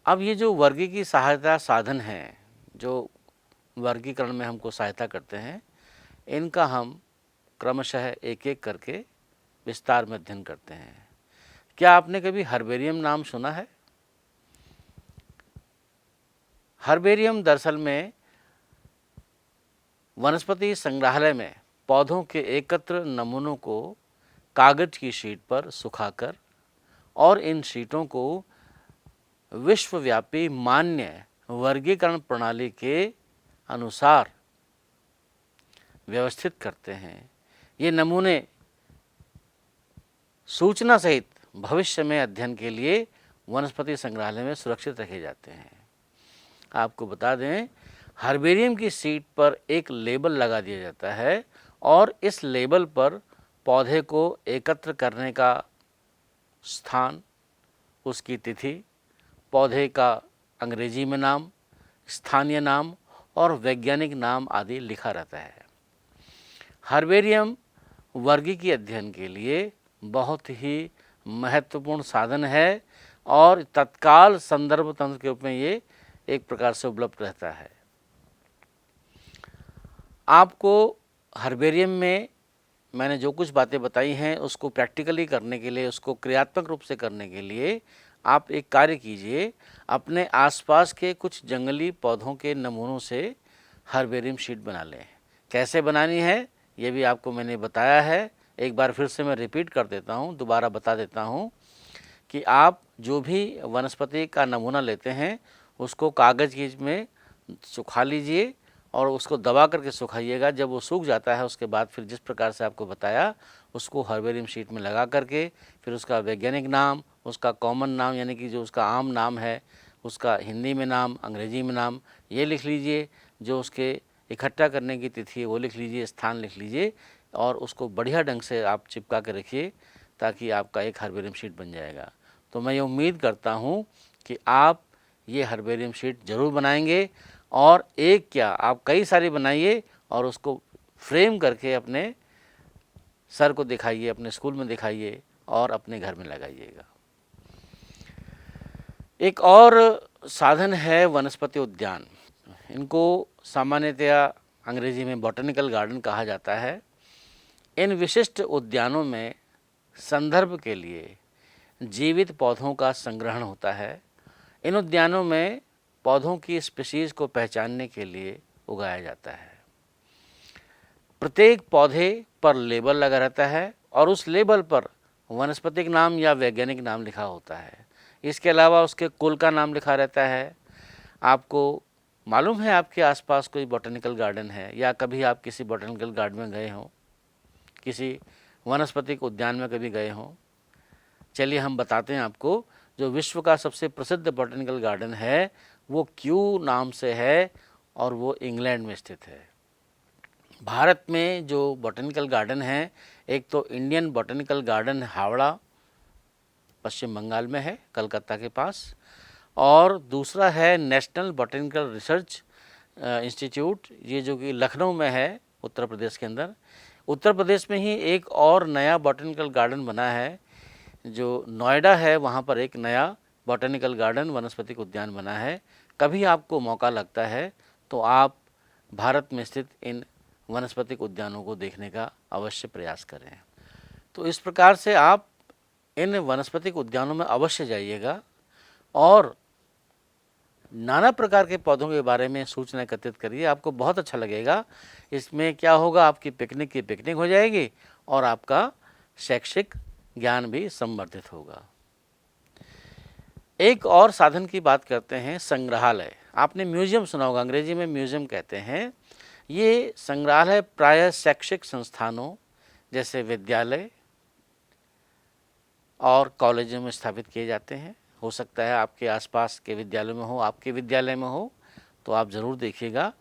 अब ये जो वर्गीय सहायता साधन हैं, जो वर्गीकरण में हमको सहायता करते हैं, इनका हम क्रमशः एक एक करके विस्तार में अध्ययन करते हैं। क्या आपने कभी हर्बेरियम नाम सुना है? हर्बेरियम दरअसल में वनस्पति संग्रहालय में पौधों के एकत्र नमूनों को कागज की शीट पर सुखाकर और इन शीटों को विश्वव्यापी मान्य वर्गीकरण प्रणाली के अनुसार व्यवस्थित करते हैं। ये नमूने सूचना सहित भविष्य में अध्ययन के लिए वनस्पति संग्रहालय में सुरक्षित रखे जाते हैं। आपको बता दें, हर्बेरियम की शीट पर एक लेबल लगा दिया जाता है और इस लेबल पर पौधे को एकत्र करने का स्थान, उसकी तिथि, पौधे का अंग्रेजी में नाम, स्थानीय नाम और वैज्ञानिक नाम आदि लिखा रहता है। हर्बेरियम वर्गीय अध्ययन के लिए बहुत ही महत्वपूर्ण साधन है और तत्काल संदर्भ तंत्र के रूप में ये एक प्रकार से उपलब्ध रहता है। आपको हर्बेरियम में मैंने जो कुछ बातें बताई हैं उसको प्रैक्टिकली करने के लिए, उसको क्रियात्मक रूप से करने के लिए आप एक कार्य कीजिए, अपने आसपास के कुछ जंगली पौधों के नमूनों से हर्बेरियम शीट बना लें। कैसे बनानी है ये भी आपको मैंने बताया है, एक बार फिर से मैं रिपीट कर देता हूँ, दोबारा बता देता हूँ कि आप जो भी वनस्पति का नमूना लेते हैं उसको कागज़ की में सुखा लीजिए और उसको दबा करके सुखाइएगा। जब वो सूख जाता है उसके बाद फिर जिस प्रकार से आपको बताया उसको हर्बेरियम शीट में लगा करके फिर उसका वैज्ञानिक नाम, उसका कॉमन नाम यानी कि जो उसका आम नाम है, उसका हिंदी में नाम, अंग्रेजी में नाम ये लिख लीजिए, जो उसके इकट्ठा करने की तिथि है वो लिख लीजिए, स्थान लिख लीजिए और उसको बढ़िया ढंग से आप चिपका के रखिए ताकि आपका एक हर्बेरियम शीट बन जाएगा। तो मैं ये उम्मीद करता हूँ कि आप ये हर्बेरियम शीट ज़रूर बनाएंगे और एक क्या आप कई सारी बनाइए और उसको फ्रेम करके अपने सर को दिखाइए, अपने स्कूल में दिखाइए और अपने घर में लगाइएगा। एक और साधन है वनस्पति उद्यान। इनको सामान्यतया अंग्रेजी में बॉटनिकल गार्डन कहा जाता है। इन विशिष्ट उद्यानों में संदर्भ के लिए जीवित पौधों का संग्रहण होता है। इन उद्यानों में पौधों की स्पीशीज़ को पहचानने के लिए उगाया जाता है। प्रत्येक पौधे पर लेबल लगा रहता है और उस लेबल पर वनस्पतिक नाम या वैज्ञानिक नाम लिखा होता है। इसके अलावा उसके कुल का नाम लिखा रहता है। आपको मालूम है आपके आसपास कोई बॉटनिकल गार्डन है या कभी आप किसी बॉटनिकल गार्डन में गए हों, किसी वनस्पतिक उद्यान में कभी गए हों? चलिए हम बताते हैं आपको। जो विश्व का सबसे प्रसिद्ध बॉटनिकल गार्डन है वो क्यू नाम से है और वो इंग्लैंड में स्थित है। भारत में जो बॉटनिकल गार्डन है, एक तो इंडियन बॉटनिकल गार्डन हावड़ा पश्चिम बंगाल में है, कलकत्ता के पास, और दूसरा है नेशनल बॉटनिकल रिसर्च इंस्टीट्यूट, ये जो कि लखनऊ में है उत्तर प्रदेश के अंदर। उत्तर प्रदेश में ही एक और नया बॉटनिकल गार्डन बना है, जो नोएडा है, वहाँ पर एक नया बॉटनिकल गार्डन वनस्पतिक उद्यान बना है। कभी आपको मौका लगता है तो आप भारत में स्थित इन वनस्पतिक उद्यानों को देखने का अवश्य प्रयास करें। तो इस प्रकार से आप इन वनस्पतिक उद्यानों में अवश्य जाइएगा और नाना प्रकार के पौधों के बारे में सूचना एकत्रित करिए। आपको बहुत अच्छा लगेगा। इसमें क्या होगा, आपकी पिकनिक की पिकनिक हो जाएगी और आपका शैक्षिक ज्ञान भी संवर्धित होगा। एक और साधन की बात करते हैं, संग्रहालय। आपने म्यूजियम सुना होगा, अंग्रेजी में म्यूजियम कहते हैं। ये संग्रहालय प्रायः शैक्षिक संस्थानों जैसे विद्यालय और कॉलेजों में स्थापित किए जाते हैं। हो सकता है आपके आसपास के विद्यालय में हो, आपके विद्यालय में हो, तो आप ज़रूर देखिएगा।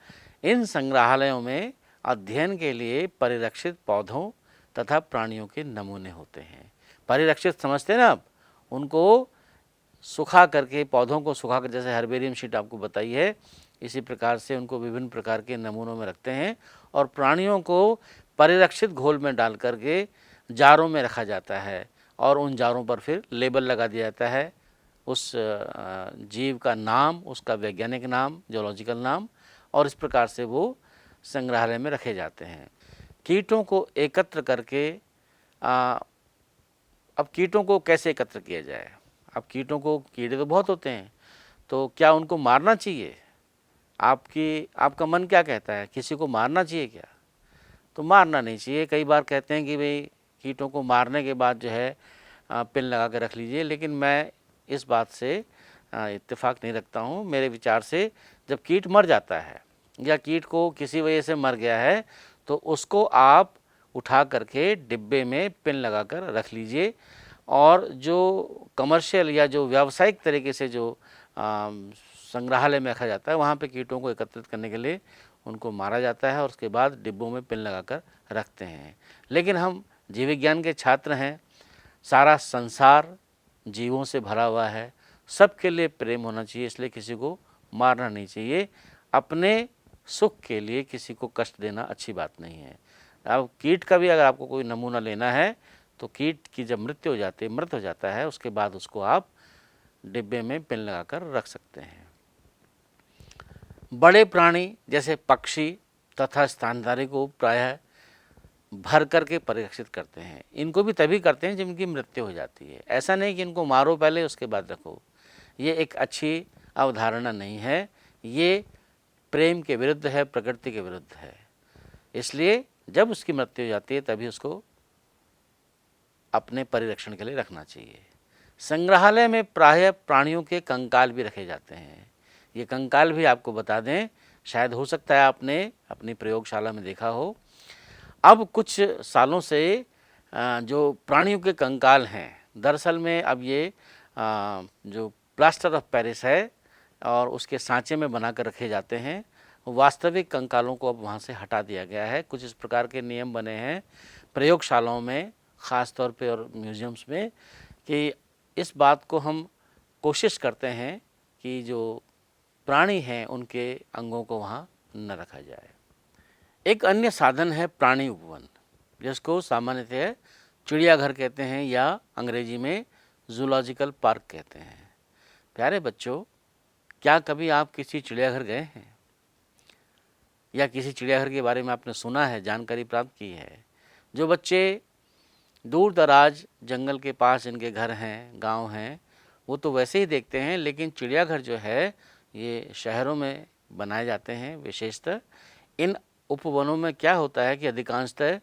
इन संग्रहालयों में अध्ययन के लिए परिरक्षित पौधों तथा प्राणियों के नमूने होते हैं। परिरक्षित समझते हैं ना आप, उनको सुखा करके, पौधों को सुखा कर, जैसे हर्बेरियम शीट आपको बताई है, इसी प्रकार से उनको विभिन्न प्रकार के नमूनों में रखते हैं और प्राणियों को परिरक्षित घोल में डाल करके जारों में रखा जाता है और उन जारों पर फिर लेबल लगा दिया जाता है उस जीव का नाम, उसका वैज्ञानिक नाम, जोलॉजिकल नाम, और इस प्रकार से वो संग्रहालय में रखे जाते हैं। कीटों को एकत्र करके अब कीटों को कैसे एकत्र किया जाए? अब कीटों को, कीड़े तो बहुत होते हैं, तो क्या उनको मारना चाहिए? आपका मन क्या कहता है, किसी को मारना चाहिए क्या? तो मारना नहीं चाहिए। कई बार कहते हैं कि भाई कीटों को मारने के बाद जो है पिन लगा कर रख लीजिए, लेकिन मैं इस बात से इत्तेफाक नहीं रखता हूँ। मेरे विचार से जब कीट मर जाता है या कीट को किसी वजह से मर गया है, तो उसको आप उठा करके डिब्बे में पिन लगा कर रख लीजिए। और जो कमर्शियल या जो व्यावसायिक तरीके से जो संग्रहालय में रखा जाता है, वहाँ पे कीटों को एकत्रित करने के लिए उनको मारा जाता है और उसके बाद डिब्बों में पिन लगाकर रखते हैं। लेकिन हम जीव विज्ञान के छात्र हैं, सारा संसार जीवों से भरा हुआ है, सबके लिए प्रेम होना चाहिए, इसलिए किसी को मारना नहीं चाहिए। अपने सुख के लिए किसी को कष्ट देना अच्छी बात नहीं है। अब कीट का भी अगर आपको कोई नमूना लेना है, तो कीट की जब मृत्यु हो जाती है, मृत हो जाता है, उसके बाद उसको आप डिब्बे में पिन लगाकर रख सकते हैं। बड़े प्राणी जैसे पक्षी तथा स्तनधारी को प्रायः भर करके परिरक्षित करते हैं। इनको भी तभी करते हैं जब इनकी मृत्यु हो जाती है। ऐसा नहीं कि इनको मारो पहले उसके बाद रखो, ये एक अच्छी अवधारणा नहीं है। ये प्रेम के विरुद्ध है, प्रकृति के विरुद्ध है। इसलिए जब उसकी मृत्यु हो जाती है तभी उसको अपने परिरक्षण के लिए रखना चाहिए। संग्रहालय में प्रायः प्राणियों के कंकाल भी रखे जाते हैं। ये कंकाल भी आपको बता दें, शायद हो सकता है आपने अपनी प्रयोगशाला में देखा हो। अब कुछ सालों से जो प्राणियों के कंकाल हैं, दरअसल में अब ये जो प्लास्टर ऑफ पेरिस है और उसके सांचे में बनाकर रखे जाते हैं। वास्तविक कंकालों को अब वहाँ से हटा दिया गया है। कुछ इस प्रकार के नियम बने हैं प्रयोगशालाओं में, ख़ास तौर पे और म्यूज़ियम्स में, कि इस बात को हम कोशिश करते हैं कि जो प्राणी हैं उनके अंगों को वहाँ न रखा जाए। एक अन्य साधन है प्राणी उपवन, जिसको सामान्यतः चिड़ियाघर कहते हैं या अंग्रेजी में जूलॉजिकल पार्क कहते हैं। प्यारे बच्चों, क्या कभी आप किसी चिड़ियाघर गए हैं या किसी चिड़ियाघर के बारे में आपने सुना है, जानकारी प्राप्त की है? जो बच्चे दूर दराज जंगल के पास जिनके घर हैं, गांव हैं, वो तो वैसे ही देखते हैं, लेकिन चिड़ियाघर जो है ये शहरों में बनाए जाते हैं। विशेषतः इन उपवनों में क्या होता है कि अधिकांशतः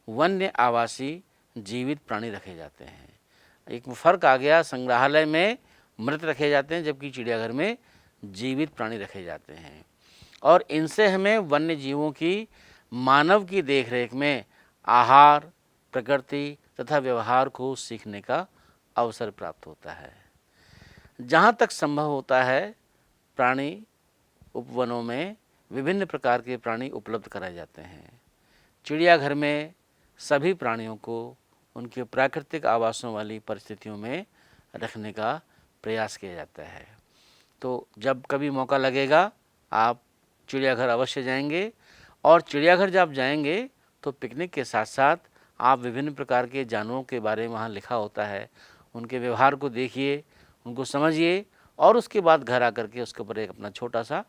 वन्य आवासी जीवित प्राणी रखे जाते हैं। एक फ़र्क आ गया, संग्रहालय में मृत रखे जाते हैं जबकि चिड़ियाघर में जीवित प्राणी रखे जाते हैं। और इनसे हमें वन्य जीवों की मानव की देखरेख में आहार, प्रकृति तथा व्यवहार को सीखने का अवसर प्राप्त होता है। जहाँ तक संभव होता है, प्राणी उपवनों में विभिन्न प्रकार के प्राणी उपलब्ध कराए जाते हैं। चिड़ियाघर में सभी प्राणियों को उनके प्राकृतिक आवासों वाली परिस्थितियों में रखने का प्रयास किया जाता है। तो जब कभी मौका लगेगा आप चिड़ियाघर अवश्य जाएंगे। और चिड़ियाघर जब जाएंगे तो पिकनिक के साथ साथ आप विभिन्न प्रकार के जानवरों के बारे में वहाँ लिखा होता है, उनके व्यवहार को देखिए, उनको समझिए और उसके बाद घर आकर के उसके ऊपर एक अपना छोटा सा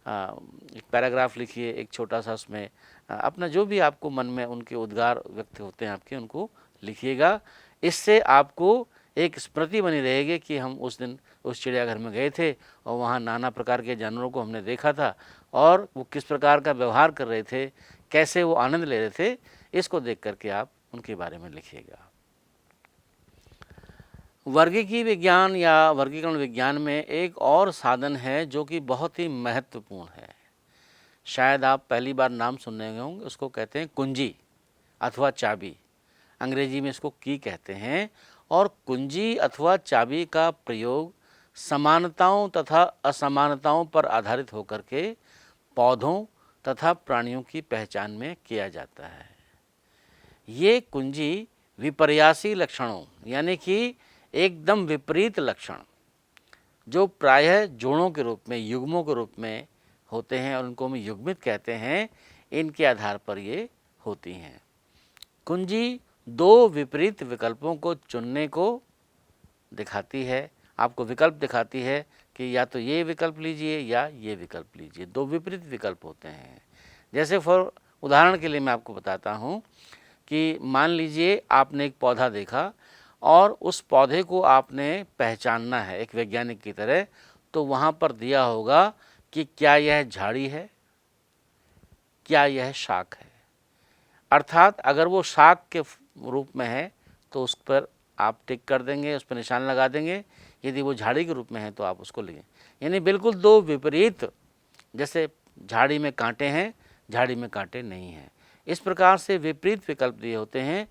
एक पैराग्राफ लिखिए, एक छोटा सा उसमें अपना जो भी आपको मन में उनके उद्गार व्यक्त होते हैं आपके, उनको लिखिएगा। इससे आपको एक स्मृति बनी रहेगी कि हम उस दिन उस चिड़ियाघर में गए थे और वहाँ नाना प्रकार के जानवरों को हमने देखा था और वो किस प्रकार का व्यवहार कर रहे थे, कैसे वो आनंद ले रहे थे। इसको देख करके आप उनके बारे में लिखिएगा। वर्गीकीय विज्ञान या वर्गीकरण विज्ञान में एक और साधन है जो कि बहुत ही महत्वपूर्ण है। शायद आप पहली बार नाम सुन रहे होंगे, उसको कहते हैं कुंजी अथवा चाबी। अंग्रेजी में इसको की कहते हैं। और कुंजी अथवा चाबी का प्रयोग समानताओं तथा असमानताओं पर आधारित होकर के पौधों तथा प्राणियों की पहचान में किया जाता है। ये कुंजी विपर्यासी लक्षणों यानी कि एकदम विपरीत लक्षण, जो प्रायः जोड़ों के रूप में, युग्मों के रूप में होते हैं और उनको हम युग्मित कहते हैं, इनके आधार पर ये होती हैं। कुंजी दो विपरीत विकल्पों को चुनने को दिखाती है आपको विकल्प दिखाती है कि या तो ये विकल्प लीजिए या ये विकल्प लीजिए, दो विपरीत विकल्प होते हैं। जैसे फॉर उदाहरण के लिए मैं आपको बताता हूँ कि मान लीजिए आपने एक पौधा देखा और उस पौधे को आपने पहचानना है एक वैज्ञानिक की तरह, तो वहाँ पर दिया होगा कि क्या यह झाड़ी है, क्या यह शाख है। अर्थात अगर वो शाख के रूप में है तो उस पर आप टिक कर देंगे, उस पर निशान लगा देंगे। यदि वो झाड़ी के रूप में है तो आप उसको लेंगे। यानी बिल्कुल दो विपरीत, जैसे झाड़ी में कांटे हैं, झाड़ी में कांटे नहीं हैं, इस प्रकार से विपरीत विकल्प दिए होते हैं।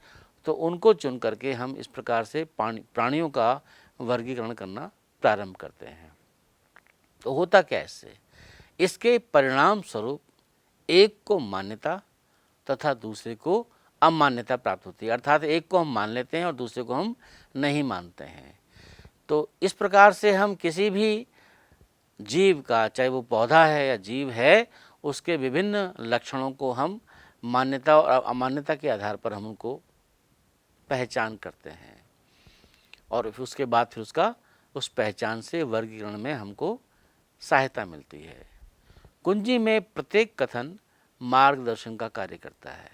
तो उनको चुन करके हम इस प्रकार से प्राणियों का वर्गीकरण करना प्रारंभ करते हैं। तो होता क्या इससे, इसके परिणाम स्वरूप एक को मान्यता तथा दूसरे को अमान्यता प्राप्त होती है। अर्थात एक को हम मान लेते हैं और दूसरे को हम नहीं मानते हैं। तो इस प्रकार से हम किसी भी जीव का, चाहे वो पौधा है या जीव है, उसके विभिन्न लक्षणों को हम मान्यता और अमान्यता के आधार पर हम उनको पहचान करते हैं और फिर उसके बाद फिर उसका उस पहचान से वर्गीकरण में हमको सहायता मिलती है। कुंजी में प्रत्येक कथन मार्गदर्शन का कार्य करता है।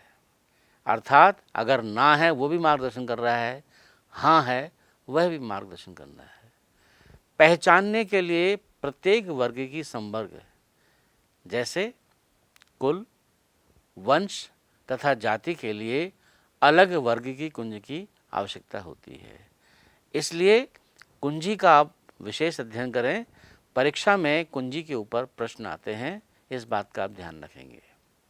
अर्थात अगर ना है वो भी मार्गदर्शन कर रहा है, हाँ है वह भी मार्गदर्शन करना है। पहचानने के लिए प्रत्येक वर्ग की संवर्ग, जैसे कुल, वंश तथा जाति के लिए अलग वर्ग की कुंजी की आवश्यकता होती है। इसलिए कुंजी का आप विशेष अध्ययन करें। परीक्षा में कुंजी के ऊपर प्रश्न आते हैं, इस बात का आप ध्यान रखेंगे।